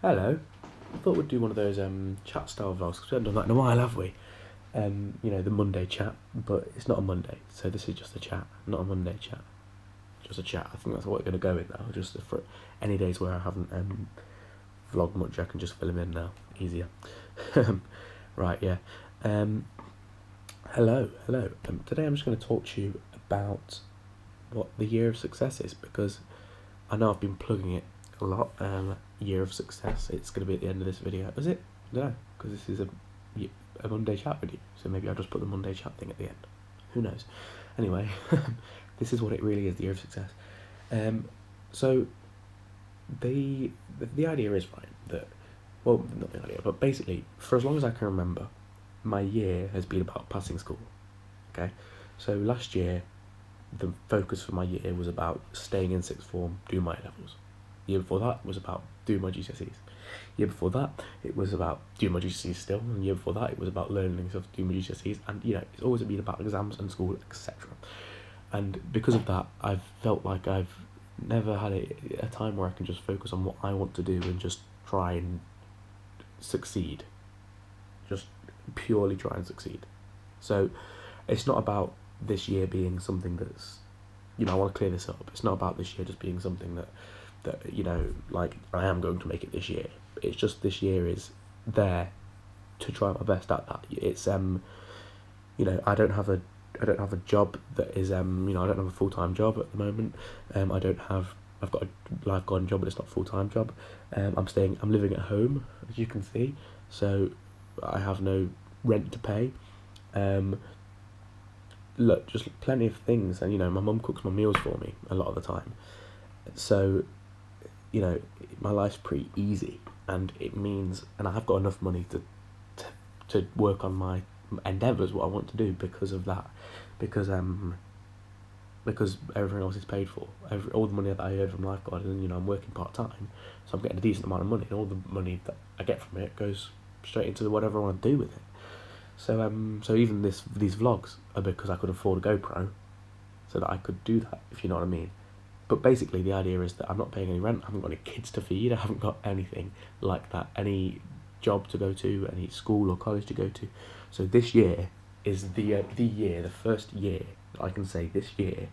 Hello. I thought we'd do one of those chat style vlogs because we haven't done that in a while, have we? The Monday chat, but it's not a Monday, so this is just a chat, not a Monday chat. Just a chat. I think that's what we're going to go with now. Just for any days where I haven't vlogged much, I can just fill them in now. Easier. Right, yeah. Hello. Today I'm just going to talk to you about what the year of success is, because I know I've been plugging it a lot. Year of success. It's going to be at the end of this video. Is it? I don't know, because this is a Monday chat video, so maybe I'll just put the Monday chat thing at the end. Who knows? Anyway, this is what it really is, the year of success. So the idea is, right, that, well, not the idea, but basically, for as long as I can remember, my year has been about passing school. Okay, so last year, the focus for my year was about staying in sixth form, doing my A-levels. The year before that was about doing my GCSEs. The year before that, it was about doing my GCSEs still, and the year before that, it was about learning stuff to do my GCSEs, and it's always been about exams and school, etc. And because of that, I've felt like I've never had a time where I can just focus on what I want to do and just try and succeed. Just purely try and succeed. So it's not about this year being something that's, I want to clear this up. It's not about this year just being something that like I am going to make it this year. It's just this year is there to try my best at that. It's I don't have a job that is I don't have a full-time job at the moment. I've got a lifeguarding job, but it's not a full-time job. I'm living at home, as you can see, so I have no rent to pay. Look, just plenty of things, and my mum cooks my meals for me a lot of the time, so my life's pretty easy, and it means, and I have got enough money to work on my endeavours, what I want to do, because of that, because everything else is paid for. All the money that I earn from lifeguarding, I'm working part-time, so I'm getting a decent amount of money, and all the money that I get from it goes straight into whatever I want to do with it. So even these vlogs are because I could afford a GoPro, so that I could do that, if you know what I mean. But basically, the idea is that I'm not paying any rent, I haven't got any kids to feed, I haven't got anything like that, any job to go to, any school or college to go to. So this year is the first year that I can say, this year,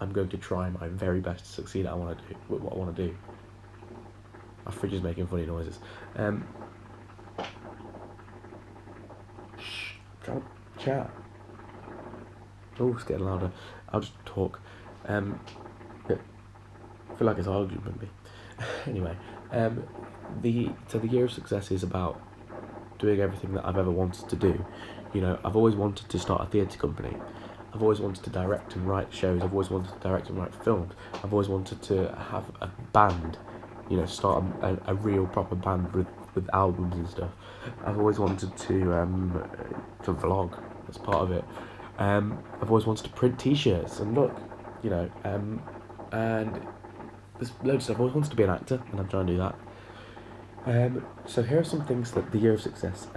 I'm going to try my very best to succeed at what I want to do. My fridge is making funny noises. Shh, I'm trying to chat. Oh, it's getting louder. I'll just talk. I feel like it's arguing with me. Anyway, the year of success is about doing everything that I've ever wanted to do. I've always wanted to start a theatre company. I've always wanted to direct and write shows. I've always wanted to direct and write films. I've always wanted to have a band, start a real proper band with albums and stuff. I've always wanted to vlog as part of it. I've always wanted to print T-shirts and look, and there's loads of stuff. I always wanted to be an actor, and I'm trying to do that. So here are some things that the year of success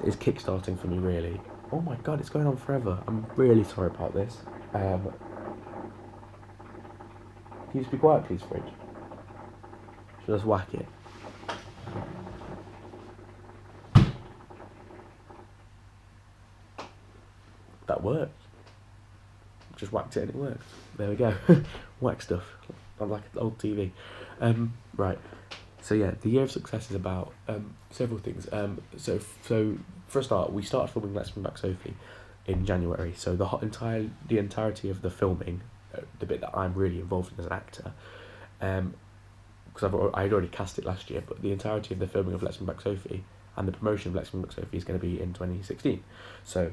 is kickstarting for me, really. Oh my god, it's going on forever. I'm really sorry about this. Can you just be quiet, please, fridge? Should I just whack it? That worked. Just whacked it and it worked. There we go. Whack stuff. I'm like an old TV. Right. So yeah, the year of success is about several things. So for a start, we started filming Let's Bring Back Sophie in January. So the entirety of the filming, the bit that I'm really involved in as an actor, because I'd already cast it last year, but the entirety of the filming of Let's Bring Back Sophie and the promotion of Let's Bring Back Sophie is going to be in 2016. So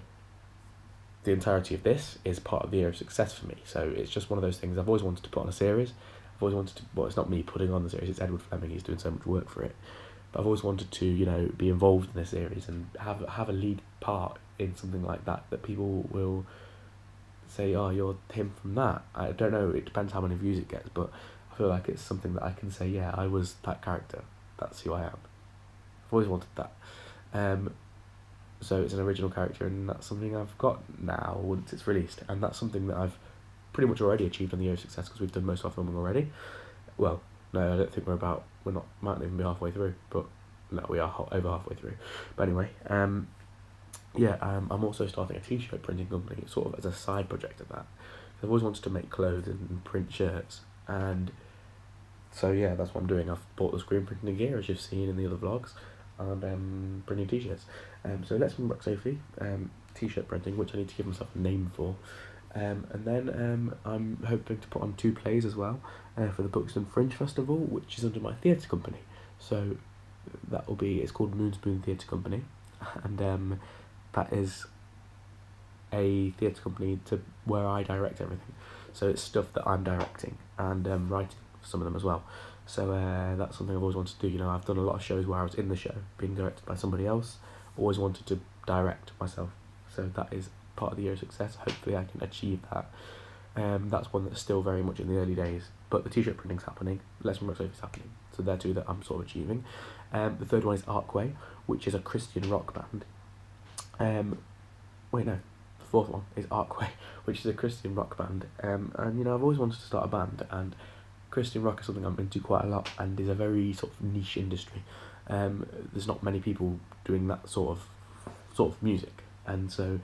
the entirety of this is part of the year of success for me. So it's just one of those things. I've always wanted to put on a series. I've always wanted to, well, it's not me putting on the series, it's Edward Fleming, he's doing so much work for it. But I've always wanted to, be involved in this series and have a lead part in something like that people will say, oh, you're him from that. I don't know, it depends how many views it gets, but I feel like it's something that I can say, yeah, I was that character. That's who I am. I've always wanted that. So it's an original character, and that's something I've got now once it's released, and that's something that I've pretty much already achieved on the year of success, because we've done most of our filming already. Well, No, I don't think we're not, might not even be halfway through, but no, we are over halfway through. But anyway, I'm also starting a t-shirt printing company, sort of as a side project of that. I've always wanted to make clothes and print shirts, and so yeah, that's what I'm doing. I've bought the screen printing gear, as you've seen in the other vlogs, and printing t-shirts. So let's unbox Sophie, t-shirt printing, which I need to give myself a name for. And then I'm hoping to put on 2 plays as well for the Buxton Fringe Festival, which is under my theatre company. So that will be, it's called Moonspoon Theatre Company, and that is a theatre company where I direct everything. So it's stuff that I'm directing and writing for some of them as well. So that's something I've always wanted to do. You know, I've done a lot of shows where I was in the show being directed by somebody else. Always wanted to direct myself. So that is part of the year of success. Hopefully I can achieve that. That's one that's still very much in the early days, but the t-shirt printing's happening. Let's Unbox Sophie's happening. So they're 2 that I'm sort of achieving. The third one is Arkway, which is a Christian rock band. The fourth one is Arkway, which is a Christian rock band. And you know, I've always wanted to start a band, and Christian rock is something I'm into quite a lot, and is a very sort of niche industry. There's not many people doing that sort of music, and so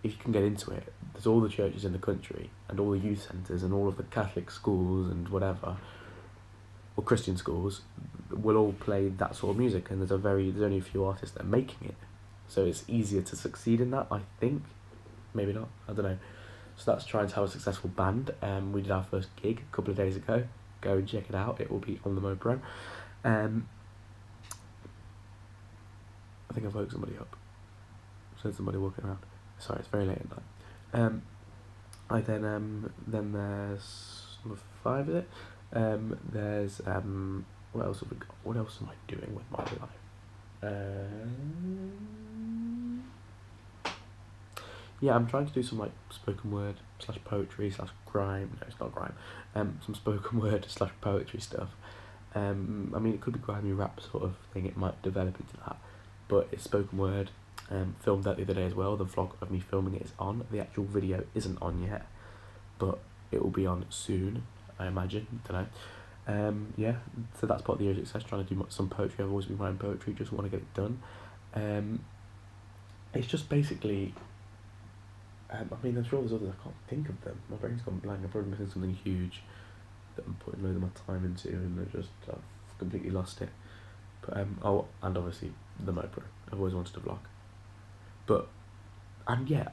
if you can get into it, there's all the churches in the country and all the youth centres and all of the Catholic schools and whatever, or Christian schools, will all play that sort of music, and there's only a few artists that are making it, so it's easier to succeed in that, I think. Maybe not, I don't know. So that's trying to have a successful band. We did our first gig a couple of days ago. Go and check it out, it will be on the MoPro. I think I've woke somebody up. There's somebody walking around. Sorry, it's very late at night. Then there's number 5, is it? There's what else have we got? What else am I doing with my life? Yeah, I'm trying to do some like spoken word / poetry / grime. No, it's not grime. Some spoken word / poetry stuff. I mean, it could be grimy rap sort of thing. It might develop into that, but it's spoken word. Filmed that the other day as well. The vlog of me filming it is on. The actual video isn't on yet, but it will be on soon, I imagine. Don't know. Yeah, so that's part of the year of success. Trying to do some poetry. I've always been writing poetry. Just want to get it done. It's just basically. I mean, I'm sure there's others. I can't think of them. My brain's gone blank. I'm probably missing something huge that I'm putting loads of my time into, and I've completely lost it. But and obviously the MoPro. I've always wanted to vlog. But, and yeah,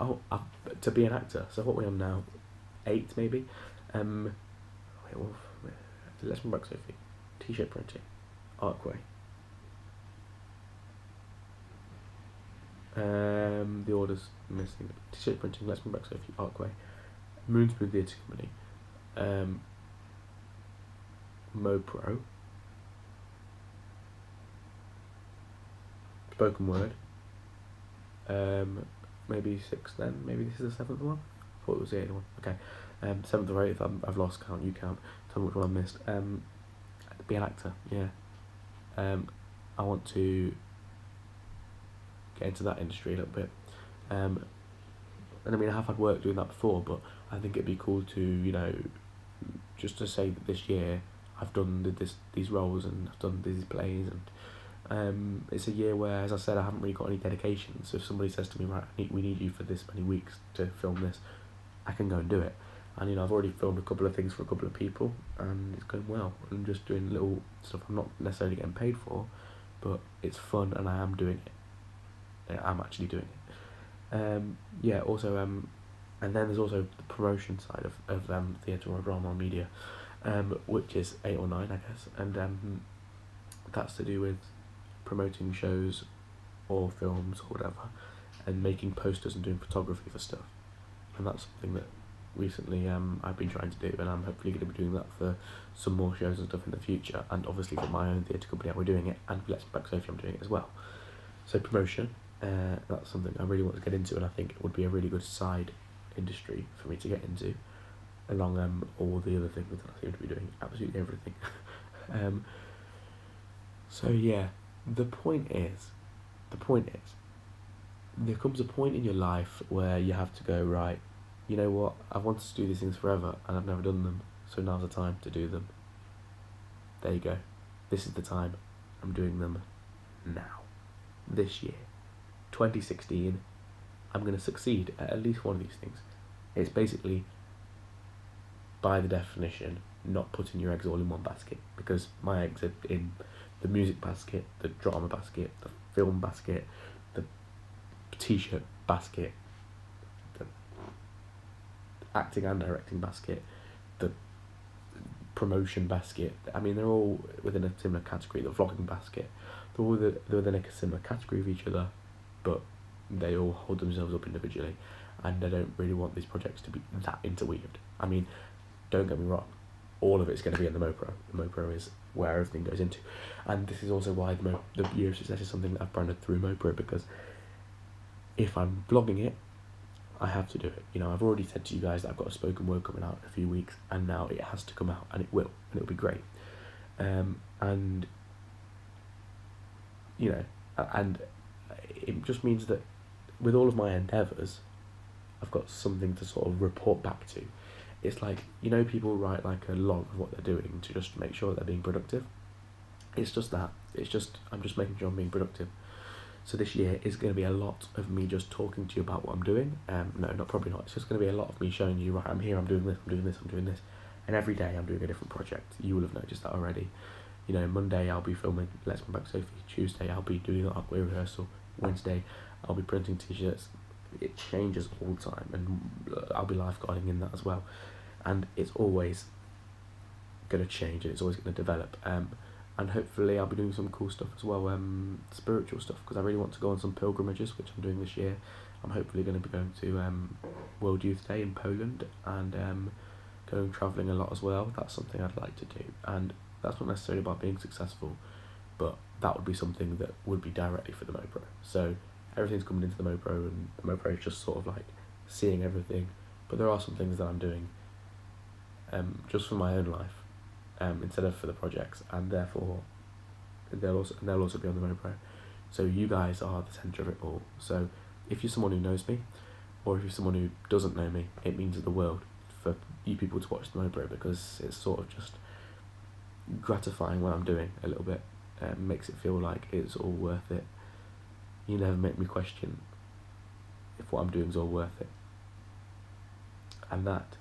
to be an actor. So what are we on now? 8 maybe. Let's Unbox Sophie. T-shirt printing. Arkway. The order's missing. T-shirt printing. Let's Unbox Sophie. Arkway. Moonspoon Theatre Company. MoPro. Spoken word. Maybe 6 then. Maybe this is the 7th one. I thought it was the 8th one. Okay. 7th or 8th. I've lost count. You count. Tell me which one I missed. Be an actor. Yeah. I want to get into that industry a little bit. And I mean, I have had work doing that before, but I think it'd be cool to, you know, just to say that this year I've done these roles and I've done these plays, and it's a year where, as I said, I haven't really got any dedication. So if somebody says to me, right, we need you for this many weeks to film this, I can go and do it. And you know, I've already filmed a couple of things for a couple of people, and it's going well. I'm just doing little stuff I'm not necessarily getting paid for, but it's fun, and I am doing it. I'm actually doing it. Yeah. Also, and then there's also the promotion side of theatre or drama or media, which is 8 or 9, I guess, and that's to do with promoting shows or films or whatever, and making posters and doing photography for stuff. And that's something that recently I've been trying to do, and I'm hopefully going to be doing that for some more shows and stuff in the future, and obviously for my own theatre company we're doing it, and for Let's Unbox Sophie I'm doing it as well. So promotion, that's something I really want to get into, and I think it would be a really good side industry for me to get into, along all the other things that I seem to be doing, absolutely everything. So yeah, the point is, there comes a point in your life where you have to go, right, you know what, I've wanted to do these things forever and I've never done them, so now's the time to do them. there you go. This is the time. I'm doing them now. This year, 2016, I'm going to succeed at least one of these things. It's basically, by the definition, not putting your eggs all in one basket, because my eggs are in the music basket, the drama basket, the film basket, the t-shirt basket, the acting and directing basket, the promotion basket. I mean, they're all within a similar category. The vlogging basket, they're within a similar category of each other, but they all hold themselves up individually, and I don't really want these projects to be that interweaved. I mean, don't get me wrong, all of it's going to be in the MoPro. The MoPro is where everything goes into, and this is also why the Year of Success is something that I've branded through MoPro, because if I'm vlogging it, I have to do it. You know, I've already said to you guys that I've got a spoken word coming out in a few weeks, and now it has to come out, and it will, and it'll be great. And you know, and it just means that with all of my endeavours, I've got something to sort of report back to. It's like, you know, people write like a log of what they're doing to just make sure that they're being productive. It's just that. It's just, I'm just making sure I'm being productive. So this year is going to be a lot of me just talking to you about what I'm doing. No, probably not. It's just going to be a lot of me showing you, right, I'm here, I'm doing this, I'm doing this, I'm doing this. And every day I'm doing a different project. You will have noticed that already. You know, Monday I'll be filming Let's Come Back Sophie. Tuesday I'll be doing an artway rehearsal. Wednesday I'll be printing t-shirts. It changes all the time, and I'll be lifeguarding in that as well. And it's always going to change, and it's always going to develop. And hopefully I'll be doing some cool stuff as well, spiritual stuff, because I really want to go on some pilgrimages, which I'm doing this year. I'm hopefully going to be going to World Youth Day in Poland, and going travelling a lot as well. That's something I'd like to do, and that's not necessarily about being successful, but that would be something that would be directly for the MoPro. So everything's coming into the MoPro, and the MoPro is just sort of like seeing everything, but there are some things that I'm doing just for my own life, instead of for the projects, and therefore they'll also be on the MoPro. So you guys are the centre of it all. So if you're someone who knows me, or if you're someone who doesn't know me, it means the world for you people to watch the MoPro, because it's sort of just gratifying what I'm doing a little bit. Makes it feel like it's all worth it. You never make me question if what I'm doing is all worth it. And that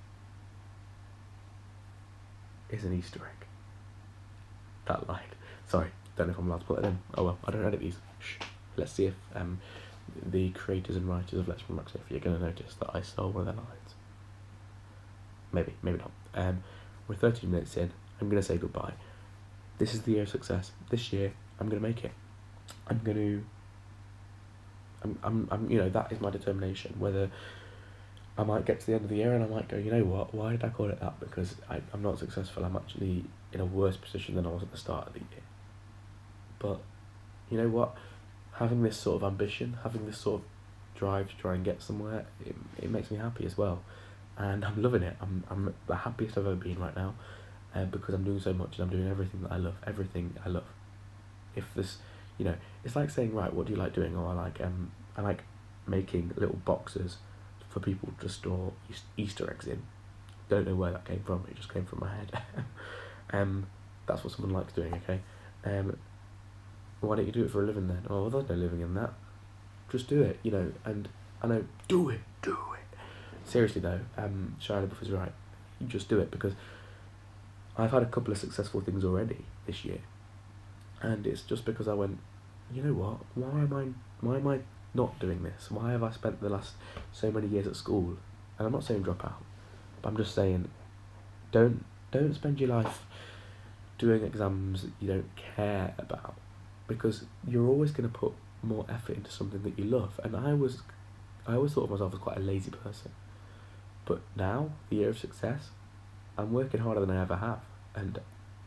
is an Easter egg. That line. Sorry, don't know if I'm allowed to put it in. Oh well, I don't edit these. Shh. Let's see if the creators and writers of Let's Come Back Sophie are going to notice that I stole one of their lines. Maybe, maybe not. We're 13 minutes in. I'm going to say goodbye. This is the year of success. This year, I'm going to make it. I'm you know, that is my determination. Whether I might get to the end of the year and I might go, you know what, why did I call it that? Because I'm not successful. I'm actually in a worse position than I was at the start of the year. But you know what, having this sort of ambition, having this sort of drive to try and get somewhere, it makes me happy as well. And I'm loving it. I'm the happiest I've ever been right now, because I'm doing so much, and I'm doing everything that I love. Everything I love. If this, you know, it's like saying, right, what do you like doing? Or I like making little boxes for people to store Easter eggs in. Don't know where that came from. It just came from my head. That's what someone likes doing. Okay. Why don't you do it for a living then? Oh, well, there's no living in that. Just do it, you know. And I know, do it. Seriously though, Shia LaBeouf is right. You just do it, because I've had a couple of successful things already this year, and it's just because I went, you know what? Why am I not doing this? Why have I spent the last so many years at school? And I'm not saying drop out, but I'm just saying, don't spend your life doing exams that you don't care about, because you're always going to put more effort into something that you love. And I always thought of myself as quite a lazy person, but now, the year of success, I'm working harder than I ever have, and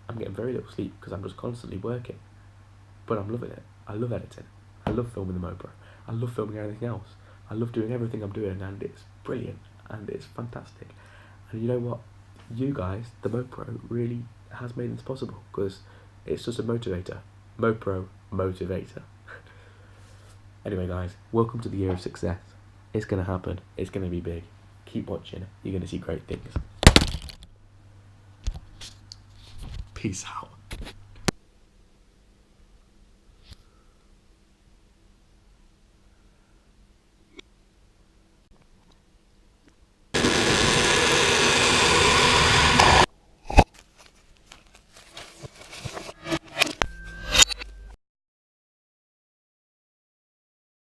I'm getting very little sleep because I'm just constantly working, but I'm loving it. I love editing. I love filming the MoPro. I love filming everything else. I love doing everything I'm doing, and it's brilliant, and it's fantastic. And you know what? You guys, the MoPro, really has made this possible, because it's just a motivator. MoPro motivator. Anyway guys, welcome to the year of success. It's going to happen. It's going to be big. Keep watching. You're going to see great things. Peace out.